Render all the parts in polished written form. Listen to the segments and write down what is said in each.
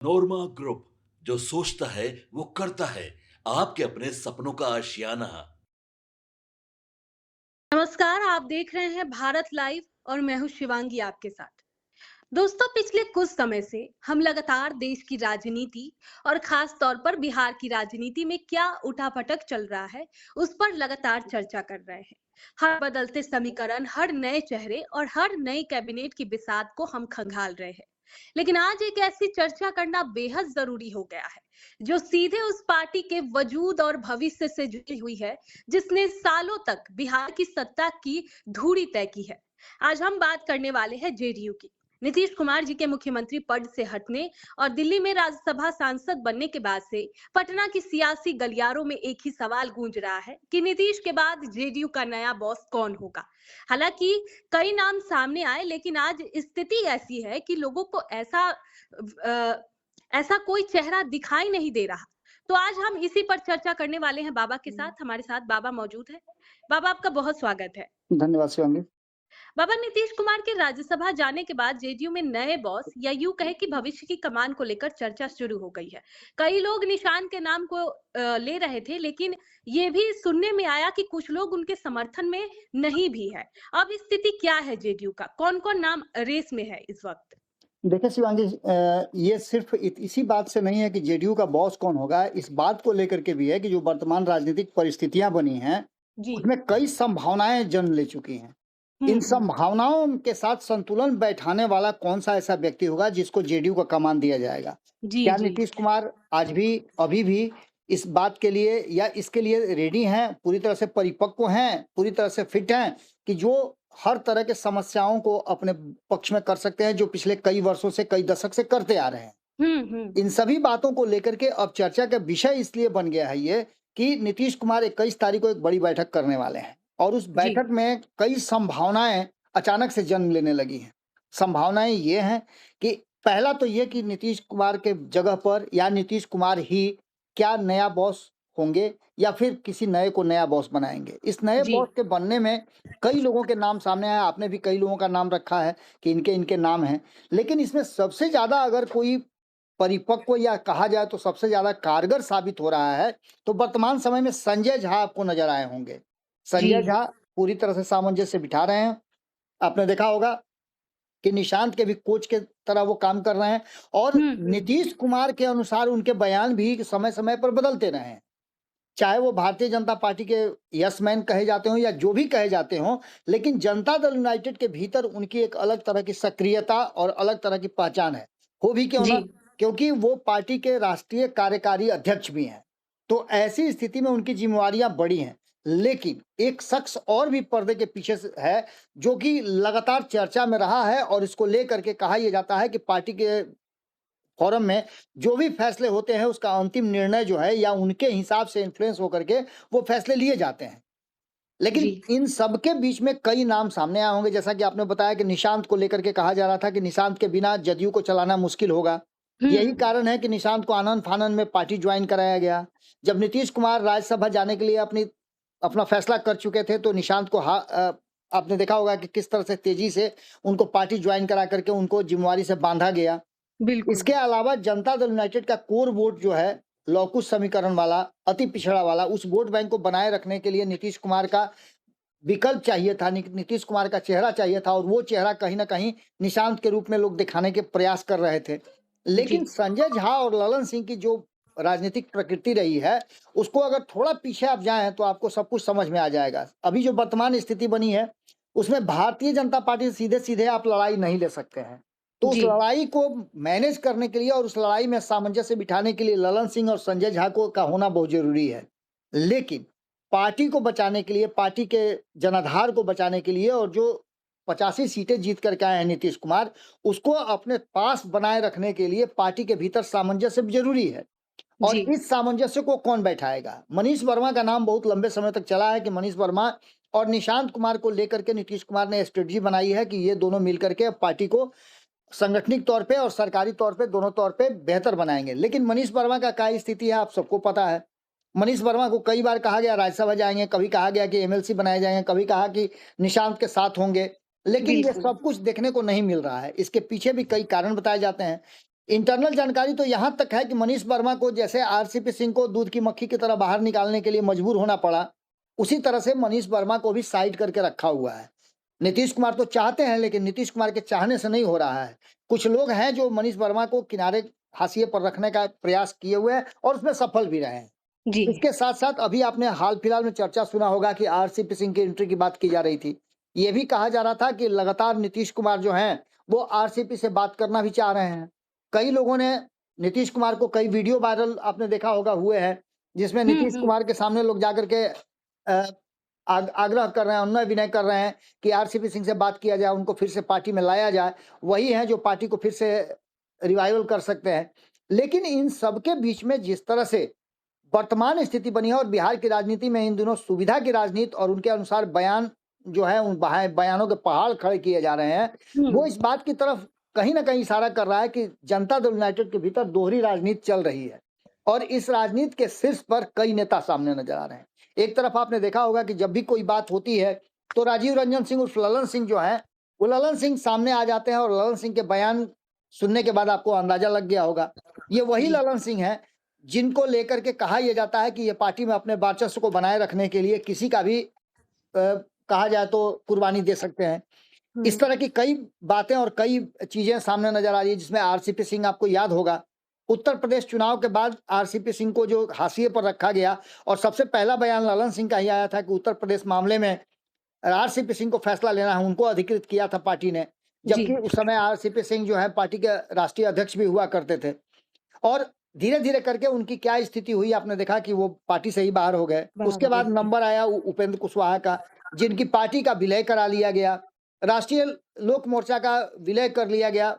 नोरमा group, जो सोचता है वो करता है। आपके अपने सपनों का आशियाना। नमस्कार, आप देख रहे हैं भारत लाइव और मैं हूं शिवांगी आपके साथ। दोस्तों, पिछले कुछ समय से हम लगातार देश की राजनीति और खास तौर पर बिहार की राजनीति में क्या उठापटक चल रहा है, उस पर लगातार चर्चा कर रहे हैं। हर बदलते समीकरण, हर नए चेहरे और हर नई कैबिनेट की बिसात को हम खंगाल रहे हैं। लेकिन आज एक ऐसी चर्चा करना बेहद जरूरी हो गया है, जो सीधे उस पार्टी के वजूद और भविष्य से जुड़ी हुई है, जिसने सालों तक बिहार की सत्ता की धुरी तय की है। आज हम बात करने वाले हैं जेडीयू की। नीतीश कुमार जी के मुख्यमंत्री पद से हटने और दिल्ली में राज्यसभा सांसद बनने के बाद से पटना की सियासी गलियारों में एक ही सवाल गूंज रहा है कि नीतीश के बाद जेडीयू का नया बॉस कौन होगा। हालांकि कई नाम सामने आए, लेकिन आज स्थिति ऐसी है कि लोगों को ऐसा कोई चेहरा दिखाई नहीं दे रहा। तो आज हम इसी पर चर्चा करने वाले हैं बाबा के साथ। हमारे साथ बाबा मौजूद है। बाबा, आपका बहुत स्वागत है। धन्यवाद शिवांगी। बाबा, नीतीश कुमार के राज्यसभा जाने के बाद जेडीयू में नए बॉस या यूं कहे कि भविष्य की कमान को लेकर चर्चा शुरू हो गई है। कई लोग निशान के नाम को ले रहे थे, लेकिन ये भी सुनने में आया कि कुछ लोग उनके समर्थन में नहीं भी है। अब स्थिति क्या है जेडीयू का? कौन-कौन नाम रेस में है इस वक्त? देखिए शिवांगी, ये सिर्फ इसी बात से नहीं है कि जेडीयू का बॉस कौन होगा, इस बात को लेकर के भी है कि जो वर्तमान राजनीतिक परिस्थितियां बनी हैं, जी। उसमें कई संभावनाएं जन्म ले चुकी हैं। इन हम्म। संभावनाओं के साथ संतुलन बैठाने वाला कौन सा ऐसा व्यक्ति होगा जिसको जेडीयू का कमान दिया जाएगा? जी क्या जी। नीतीश कुमार आज भी, अभी भी इस बात के लिए या इसके लिए रेडी हैं, पूरी तरह से परिपक्व हैं, पूरी तरह से फिट हैं कि जो हर तरह के समस्याओं को अपने पक्ष में कर सकते हैं, जो पिछले कई वर्षों से, कई दशक से करते आ रहे हैं? हम्म। इन सभी बातों को लेकर के अब चर्चा का विषय इसलिए बन गया है ये कि नीतीश कुमार 21 तारीख को एक बड़ी बैठक करने वाले हैं और उस जी बैठक में कई संभावनाएं अचानक से जन्म लेने लगी हैं। संभावनाएं ये हैं कि पहला तो ये कि नीतीश कुमार के जगह पर या नीतीश कुमार ही क्या नया बॉस होंगे या फिर किसी नए को नया बॉस बनाएंगे। इस नए जी। बॉस के बनने में कई लोगों के नाम सामने आए, आपने भी कई लोगों का नाम रखा है कि इनके इनके नाम हैं, लेकिन इसमें सबसे ज्यादा अगर कोई परिपक्व या कहा जाए तो सबसे ज्यादा कारगर साबित हो रहा है तो वर्तमान समय में संजय झा आपको नजर आए होंगे। जी। संजय झा पूरी तरह से सामंजस्य बिठा रहे हैं। आपने देखा होगा कि निशांत के भी कोच के तरह वो काम कर रहे हैं और हम्म। नीतीश कुमार के अनुसार उनके बयान भी समय समय पर बदलते रहे हैं, चाहे वो भारतीय जनता पार्टी के यस मैन कहे जाते हों या जो भी कहे जाते हों, लेकिन जनता दल यूनाइटेड के भीतर उनकी एक अलग तरह की सक्रियता और अलग तरह की पहचान है। हो भी क्यों जी। ना, क्योंकि वो पार्टी के राष्ट्रीय कार्यकारी अध्यक्ष भी हैं। तो ऐसी स्थिति में उनकी जिम्मेवारियां बड़ी हैं। लेकिन एक शख्स और भी पर्दे के पीछे से है जो कि लगातार चर्चा में रहा है और इसको लेकर के कहा यह जाता है कि पार्टी के फोरम में जो भी फैसले होते हैं उसका अंतिम निर्णय जो है या उनके हिसाब से इन्फ्लुएंस होकर के वो फैसले लिए जाते हैं। लेकिन जी। इन सब के बीच में कई नाम सामने आए होंगे, जैसा कि आपने बताया कि निशांत को लेकर के कहा जा रहा था कि निशांत के बिना जदयू को चलाना मुश्किल होगा। यही हम्म। कारण है कि निशांत को आनंद फानन में पार्टी ज्वाइन कराया गया। जब नीतीश कुमार राज्यसभा जाने के लिए अपना फैसला कर चुके थे तो निशांत को आपने देखा होगा कि किस तरह से तेजी से उनको पार्टी ज्वाइन करा करके उनको जिम्मेवारी से बांधा गया। बिल्कुल। इसके अलावा जनता दल यूनाइटेड का कोर वोट जो है, लौकुश समीकरण वाला, अति पिछड़ा वाला, उस वोट बैंक को बनाए रखने के लिए नीतीश कुमार का विकल्प चाहिए था, नीतीश कुमार का चेहरा चाहिए था और वो चेहरा कहीं ना कहीं निशांत के रूप में लोग दिखाने के प्रयास कर रहे थे। जी। लेकिन संजय झा और ललन सिंह की जो राजनीतिक प्रकृति रही है, उसको अगर थोड़ा पीछे आप जाएं तो आपको सब कुछ समझ में आ जाएगा। अभी जो वर्तमान स्थिति बनी है उसमें भारतीय जनता पार्टी से सीधे सीधे आप लड़ाई नहीं ले सकते हैं। तो उस जी। लड़ाई को मैनेज करने के लिए और उस लड़ाई में सामंजस्य बिठाने के लिए ललन सिंह और संजय झा को का होना बहुत जरूरी है। लेकिन पार्टी को बचाने के लिए, पार्टी के जनाधार को बचाने के लिए और जो 85 सीटें जीत करके आए हैं नीतीश कुमार, उसको अपने पास बनाए रखने के लिए पार्टी के भीतर सामंजस्य भी जरूरी है। और जी। इस सामंजस्य को कौन बैठाएगा? मनीष वर्मा का नाम बहुत लंबे समय तक चला है कि मनीष वर्मा और निशांत कुमार को लेकर के नीतीश कुमार ने स्ट्रेटजी बनाई है कि ये दोनों मिलकर के पार्टी को सांगठनिक तौर पे और सरकारी तौर पे, दोनों तौर पे बेहतर बनाएंगे। लेकिन मनीष वर्मा का क्या स्थिति है आप सबको पता है। मनीष वर्मा को कई बार कहा गया राज्यसभा जाएंगे, कभी कहा गया कि एमएलसी बनाए जाएंगे, कभी कहा कि निशांत के साथ होंगे, लेकिन ये बिल्कुल। सब कुछ देखने को नहीं मिल रहा है। इसके पीछे भी कई कारण बताए जाते हैं। इंटरनल जानकारी तो यहाँ तक है कि मनीष वर्मा को जैसे आरसीपी सिंह को दूध की मक्खी की तरह बाहर निकालने के लिए मजबूर होना पड़ा, उसी तरह से मनीष वर्मा को भी साइड करके रखा हुआ है। नीतीश कुमार तो चाहते हैं, लेकिन नीतीश कुमार के चाहने से नहीं हो रहा है। कुछ लोग हैं जो मनीष वर्मा को किनारे हाशिए पर रखने का प्रयास किए हुए हैं और उसमें सफल भी रहे हैं। जी। इसके साथ साथ अभी आपने हाल फिलहाल में चर्चा सुना होगा कि आरसीपी सिंह की एंट्री की बात की जा रही थी। ये भी कहा जा रहा था कि लगातार नीतीश कुमार जो हैं वो आरसीपी से बात करना भी चाह रहे हैं। कई लोगों ने नीतीश कुमार को, कई वीडियो वायरल आपने देखा होगा हुए हैं, जिसमें नीतीश कुमार के सामने लोग जाकर के आग्रह कर रहे हैं, अनुनय विनय कर रहे हैं कि आरसीपी सिंह से बात किया जाए, उनको फिर से पार्टी में लाया जाए। वही है जो पार्टी को फिर से रिवाइवल कर सकते हैं। लेकिन इन सबके बीच में जिस तरह से वर्तमान स्थिति बनी है और बिहार की राजनीति में इन दिनों सुविधा की राजनीति और उनके अनुसार बयान जो है, उन बयानों के पहाड़ खड़े किए जा रहे हैं, वो इस बात की तरफ कहीं ना कहीं इशारा कर रहा है कि जनता दल यूनाइटेड के भीतर दोहरी राजनीति चल रही है और इस राजनीति के शीर्ष पर कई नेता सामने नजर आ रहे हैं। एक तरफ आपने देखा होगा कि जब भी कोई बात होती है तो राजीव रंजन सिंह उर्फ ललन सिंह जो है, वो ललन सिंह सामने आ जाते हैं और ललन सिंह के बयान सुनने के बाद आपको अंदाजा लग गया होगा, ये वही ललन सिंह है जिनको लेकर के कहा यह जाता है कि ये पार्टी में अपने वर्चस्व को बनाए रखने के लिए किसी का भी कहा जाए तो कुर्बानी दे सकते हैं। इस तरह की कई बातें और कई चीजें सामने नजर आ रही है, जिसमें आरसीपी सिंह, आपको याद होगा उत्तर प्रदेश चुनाव के बाद आरसीपी सिंह को जो हाशिए पर रखा गया और सबसे पहला बयान ललन सिंह का ही आया था कि उत्तर प्रदेश मामले में आरसीपी सिंह को फैसला लेना है, उनको अधिकृत किया था पार्टी ने, जबकि उस समय आरसीपी सिंह जो है पार्टी के राष्ट्रीय अध्यक्ष भी हुआ करते थे। और धीरे धीरे करके उनकी क्या स्थिति हुई, आपने देखा कि वो पार्टी से ही बाहर हो गए। उसके बाद नंबर आया उपेंद्र कुशवाहा का, जिनकी पार्टी का विलय करा लिया गया, राष्ट्रीय लोक मोर्चा का विलय कर लिया गया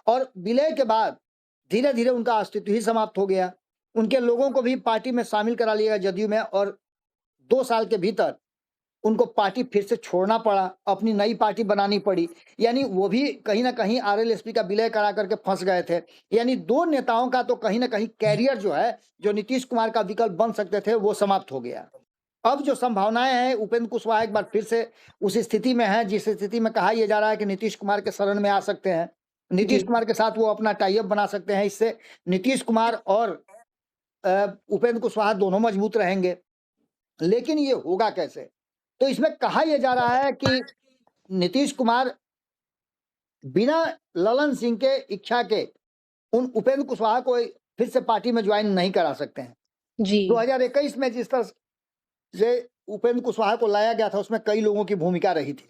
और विलय के बाद धीरे धीरे उनका अस्तित्व ही समाप्त हो गया। उनके लोगों को भी पार्टी में शामिल करा लिया गया जदयू में और 2 साल के भीतर उनको पार्टी फिर से छोड़ना पड़ा, अपनी नई पार्टी बनानी पड़ी। यानी वो भी कहीं ना कहीं आरएलएसपी का विलय करा करके फंस गए थे। यानी 2 नेताओं का तो कहीं ना कहीं कैरियर जो है, जो नीतीश कुमार का विकल्प बन सकते थे, वो समाप्त हो गया। अब जो संभावनाएं हैं, उपेंद्र कुशवाहा एक बार फिर से उस स्थिति में है जिस स्थिति में कहा यह जा रहा है कि नीतीश कुमार के शरण में आ सकते हैं, नीतीश कुमार के साथ वो अपना टाई अप बना सकते हैं। इससे नीतीश कुमार और उपेंद्र कुशवाहा दोनों मजबूत रहेंगे। लेकिन ये होगा कैसे? तो इसमें कहा यह जा रहा है कि नीतीश कुमार बिना ललन सिंह के इच्छा के उन उपेंद्र कुशवाहा को फिर से पार्टी में ज्वाइन नहीं करा सकते हैं। जी। 2021 में जिस तरह से उपेंद्र कुशवाहा को लाया गया था, उसमें कई लोगों की भूमिका रही थी,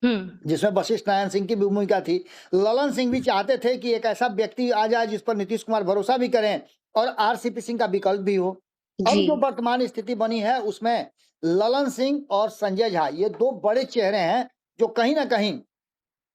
जिसमें वशिष्ठ नारायण सिंह की भी भूमिका थी। ललन सिंह भी चाहते थे कि एक ऐसा व्यक्ति आ जाए जिस पर नीतीश कुमार भरोसा भी करें और आरसीपी सिंह का विकल्प भी हो। अब जो वर्तमान स्थिति बनी है उसमें ललन सिंह और संजय झा, ये 2 बड़े चेहरे हैं जो कहीं ना कहीं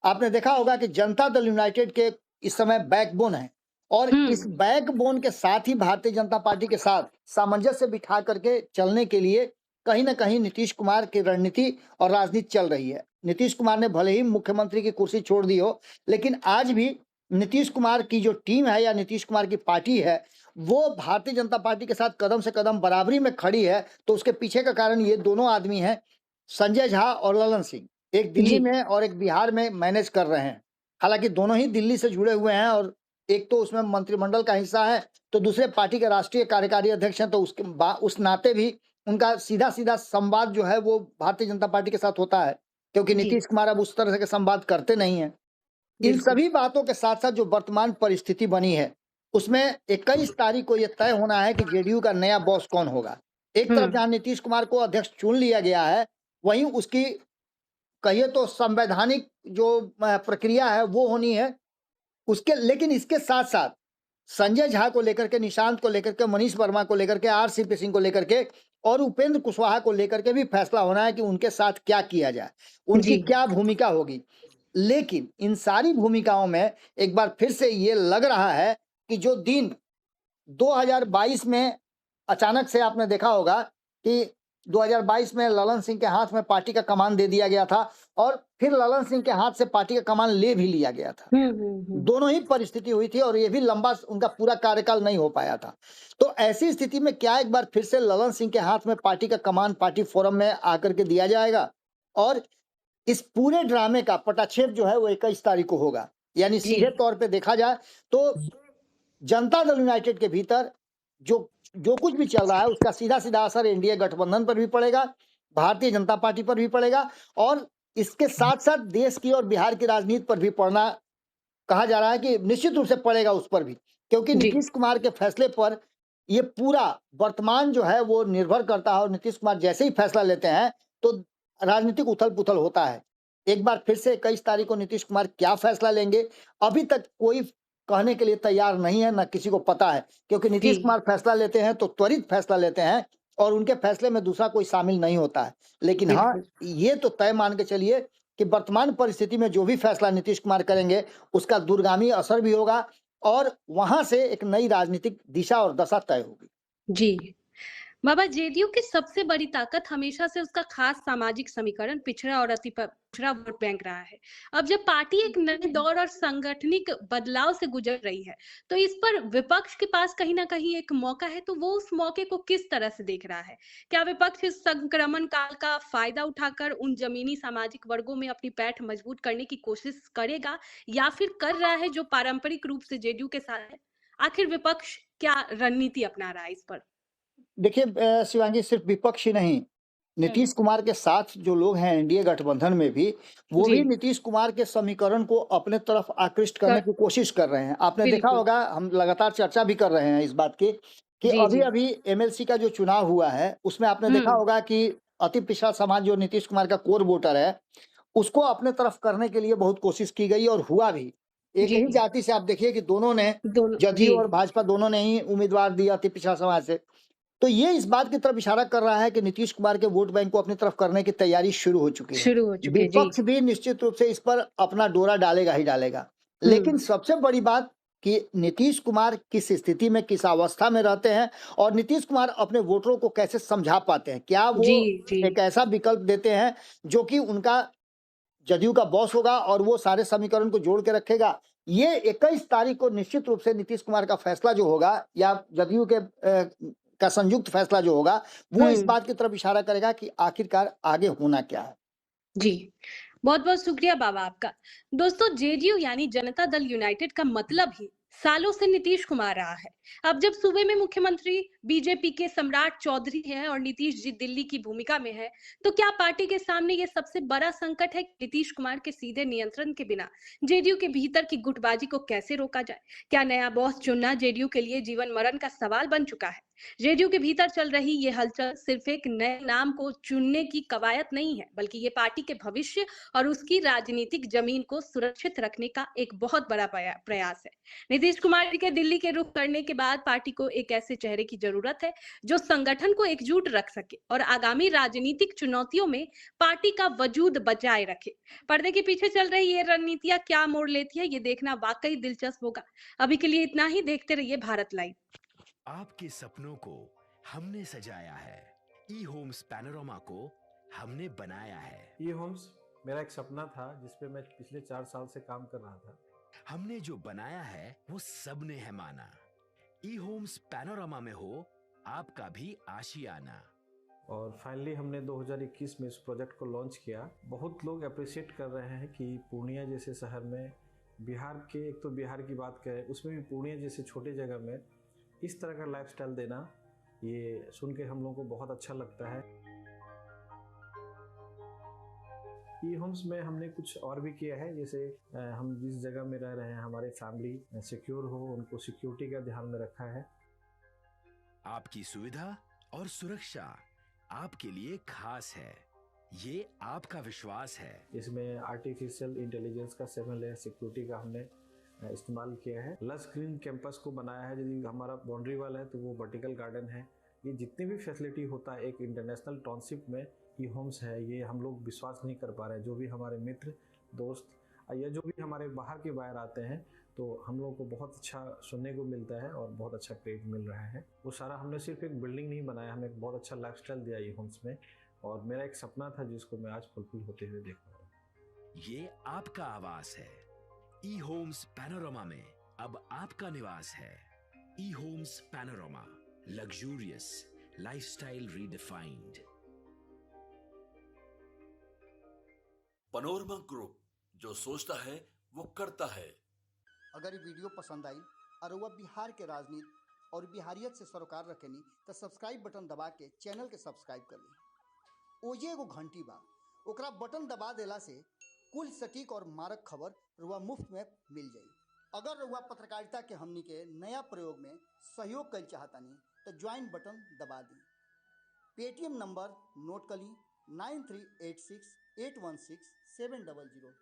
आपने देखा होगा कि जनता दल यूनाइटेड के इस समय बैकबोन है और इस बैकबोन के साथ ही भारतीय जनता पार्टी के साथ सामंजस्य बिठा करके चलने के लिए कहीं ना कहीं नीतीश कुमार की रणनीति और राजनीति चल रही है। नीतीश कुमार ने भले ही मुख्यमंत्री की कुर्सी छोड़ दी हो, लेकिन आज भी नीतीश कुमार की जो टीम है या नीतीश कुमार की पार्टी है, वो भारतीय जनता पार्टी के साथ कदम से कदम बराबरी में खड़ी है। तो उसके पीछे का कारण ये दोनों आदमी हैं, संजय झा और ललन सिंह, एक दिल्ली में और एक बिहार में मैनेज कर रहे हैं। हालांकि दोनों ही दिल्ली से जुड़े हुए हैं और एक तो उसमें मंत्रिमंडल का हिस्सा है तो दूसरे पार्टी के राष्ट्रीय कार्यकारी अध्यक्ष हैं, तो उस नाते भी उनका सीधा सीधा संवाद जो है वो भारतीय जनता पार्टी के साथ होता है, क्योंकि नीतीश कुमार अब उस तरह के संवाद करते नहीं हैं। इन सभी बातों के साथ साथ जो वर्तमान परिस्थिति बनी है उसमें 21 तारीख को यह तय होना है कि जेडीयू का नया बॉस कौन होगा। एक तरफ जहां नीतीश कुमार को अध्यक्ष चुन लिया गया है, वहीं उसकी कहिए तो संवैधानिक जो प्रक्रिया है वो होनी है उसके। लेकिन इसके साथ साथ संजय झा को लेकर के, निशांत को लेकर के, मनीष वर्मा को लेकर के, आरसीपी सिंह को लेकर के और उपेंद्र कुशवाहा को लेकर के भी फैसला होना है कि उनके साथ क्या किया जाए, उनकी क्या भूमिका होगी। लेकिन इन सारी भूमिकाओं में एक बार फिर से ये लग रहा है कि जो दिन 2022 में अचानक से आपने देखा होगा कि 2022 में ललन सिंह के हाथ में पार्टी का कमान दे दिया गया था और फिर ललन सिंह के हाथ से पार्टी का कमान ले भी लिया गया था। दोनों ही परिस्थिति हुई थी और ये भी लंबा उनका पूरा कार्यकाल नहीं हो पाया था। तो ऐसी स्थिति में क्या एक बार फिर से ललन सिंह के हाथ में पार्टी का कमान पार्टी फोरम में आकर के दिया जाएगा और इस पूरे ड्रामे का पटाक्षेप जो है वो 21 तारीख को होगा। यानी जी सीधे तौर पे देखा जाए तो जनता दल यूनाइटेड के भीतर जो जो कुछ भी चल रहा है उसका सीधा सीधा असर एनडीए गठबंधन पर भी पड़ेगा, भारतीय जनता पार्टी पर भी पड़ेगा और इसके साथ साथ देश की और बिहार की राजनीति पर भी पड़ना कहा जा रहा है कि निश्चित रूप से पड़ेगा उस पर भी, क्योंकि जी नीतीश कुमार के फैसले पर ये पूरा वर्तमान जो है वो निर्भर करता है और नीतीश कुमार जैसे ही फैसला लेते हैं तो राजनीतिक उथल पुथल होता है। एक बार फिर से 21 तारीख को नीतीश कुमार क्या फैसला लेंगे अभी तक कोई कहने के लिए तैयार नहीं है, न किसी को पता है, क्योंकि नीतीश जी कुमार फैसला लेते हैं तो त्वरित फैसला लेते हैं और उनके फैसले में दूसरा कोई शामिल नहीं होता है। लेकिन हाँ, बिल्कुल ये तो तय मान के चलिए कि वर्तमान परिस्थिति में जो भी फैसला नीतीश कुमार करेंगे उसका दूरगामी असर भी होगा और वहां से एक नई राजनीतिक दिशा और दशा तय होगी। जी बाबा, जेडीयू की सबसे बड़ी ताकत हमेशा से उसका खास सामाजिक समीकरण पिछड़ा और अति पिछड़ा वोट बैंक रहा है। अब जब पार्टी एक नए दौर और सांगठनिक बदलाव से गुजर रही है, तो इस पर विपक्ष के पास कहीं ना कहीं एक मौका है, तो वो उस मौके को किस तरह से देख रहा है? क्या विपक्ष इस संक्रमण काल का फायदा उठाकर उन जमीनी सामाजिक वर्गों में अपनी पैठ मजबूत करने की कोशिश करेगा, या फिर कर रहा है जो पारंपरिक रूप से जेडीयू के साथ है? आखिर विपक्ष क्या रणनीति अपना रहा है इस पर? देखिए शिवांगी, सिर्फ विपक्ष ही नहीं, नीतीश कुमार के साथ जो लोग हैं एनडीए गठबंधन में भी, वो जी भी नीतीश कुमार के समीकरण को अपने तरफ आकृष्ट करने कर, की कोशिश कर रहे हैं। आपने देखा बिल्कुल होगा, हम लगातार चर्चा भी कर रहे हैं इस बात की कि जी अभी जी अभी एमएलसी का जो चुनाव हुआ है उसमें आपने देखा हम्म होगा कि अति पिछड़ा समाज जो नीतीश कुमार का कोर वोटर है उसको अपने तरफ करने के लिए बहुत कोशिश की गई और हुआ भी। एक जी ही जाति से आप देखिए कि दोनों ने, दोनों जी जदयू और भाजपा दोनों ने ही उम्मीदवार दिया अति पिछड़ा समाज से। तो ये इस बात की तरफ इशारा कर रहा है कि नीतीश कुमार के वोट बैंक को अपनी तरफ करने की तैयारी शुरू हो चुकी है। शुरू हो चुके जी विपक्ष भी निश्चित रूप से इस पर अपना डोरा डालेगा ही डालेगा। लेकिन हम्म सबसे बड़ी बात कि नीतीश कुमार किस स्थिति में, किस अवस्था में रहते हैं और नीतीश कुमार अपने वोटरों को कैसे समझा पाते हैं। क्या वो जी जी एक ऐसा विकल्प देते हैं जो कि उनका जदयू का बॉस होगा और वो सारे समीकरण को जोड़ के रखेगा। ये 21 तारीख को निश्चित रूप से नीतीश कुमार का फैसला जो होगा या जदयू के का संयुक्त फैसला जो होगा वो इस हम्म बात की तरफ इशारा करेगा कि आखिरकार आगे होना क्या है। जी बहुत बहुत शुक्रिया बाबा आपका। दोस्तों, जेडीयू यानी जनता दल यूनाइटेड का मतलब ही सालों से नीतीश कुमार रहा है। अब जब सूबे में मुख्यमंत्री बीजेपी के सम्राट चौधरी हैं और नीतीश जी दिल्ली की भूमिका में है, तो क्या पार्टी के सामने ये सबसे बड़ा संकट है कि नीतीश कुमार के सीधे नियंत्रण के बिना जेडीयू के भीतर की गुटबाजी को कैसे रोका जाए? क्या नया बॉस चुनना जेडीयू के लिए जीवन मरण का सवाल बन चुका है? जेडीयू के भीतर चल रही ये हलचल सिर्फ एक नए नाम को चुनने की कवायद नहीं है, बल्कि ये पार्टी के भविष्य और उसकी राजनीतिक जमीन को सुरक्षित रखने का एक बहुत बड़ा प्रयास है। नीतीश कुमार जी के दिल्ली के रुख करने के बाद पार्टी को एक ऐसे चेहरे की जरूरत है जो संगठन को एकजुट रख सके और आगामी राजनीतिक चुनौतियों में पार्टी का वजूद बचाए रखे। पर्दे के पीछे चल रही ये रणनीतियां क्या मोड़ लेती है, ये देखना वाकई दिलचस्प होगा। अभी के लिए इतना ही। देखते रहिए भारत लाइव। आपके सपनों को हमने सजाया है, ई होम्स पैनोरामा को हमने बनाया है। ई होम्स मेरा एक सपना था जिस पे मैं पिछले 4 साल से काम कर रहा था। हमने जो बनाया है वो सबने है माना। ई होम्स पैनोरामा में हो आपका भी आशियाना। और फाइनली हमने 2021 में इस प्रोजेक्ट को लॉन्च किया। बहुत लोग अप्रिशिएट कर रहे हैं कि पूर्णिया जैसे शहर में, बिहार के, एक तो बिहार की बात करें उसमें भी पूर्णिया जैसे छोटे जगह में इस तरह का लाइफस्टाइल देना, ये सुन के हम लोगों को बहुत अच्छा लगता है। ई होम्स में हमने कुछ और भी किया है, जैसे हम जिस जगह में रह रहे हैं हमारे फैमिली सिक्योर हो, उनको सिक्योरिटी का ध्यान में रखा है। आपकी सुविधा और सुरक्षा आपके लिए खास है, ये आपका विश्वास है। इसमें आर्टिफिशियल इंटेलिजेंस का 7 लेयर सिक्योरिटी का हमने इस्तेमाल किया है। लस ग्रीन कैंपस को बनाया है। यदि हमारा बाउंड्री वाल है तो वो वर्टिकल गार्डन है। ये जितनी भी फैसिलिटी होता है एक इंटरनेशनल टाउनशिप में ई होम्स है, ये हम लोग विश्वास नहीं कर पा रहे हैं। जो भी हमारे मित्र, दोस्त या जो भी हमारे बाहर के बाहर आते हैं तो हम लोगों को बहुत अच्छा सुनने को मिलता है और बहुत अच्छा क्रेडिट मिल रहा है। वो सारा हमने सिर्फ एक बिल्डिंग नहीं बनाया, हमें एक बहुत अच्छा लाइफस्टाइल दिया ई होम्स में, और मेरा एक सपना था जिसको मैं आज फुलफिल होते हुए देख रहा हूँ। ये आपका आवास है। ई होम्स पैनोरामा में अब आपका निवास है। E homes Panorama, luxurious lifestyle redefined. Panorama group, जो सोचता है वो करता है। अगर ये वीडियो पसंद आई और वह बिहार के राजनीति और बिहारियत से सरोकार रखेनी तो सब्सक्राइब बटन दबा के चैनल के सब्सक्राइब कर ली। ओजे एगो घंटी बा, ओकरा बटन दबा देला से कुल सटीक और मारक खबर रुआ मुफ्त में मिल जाई। अगर रुआ पत्रकारिता के हमनी के नया प्रयोग में सहयोग कर चाहतानी तो ज्वाइन बटन दबा दी। पेटीएम नंबर नोट कर ली 9386816700।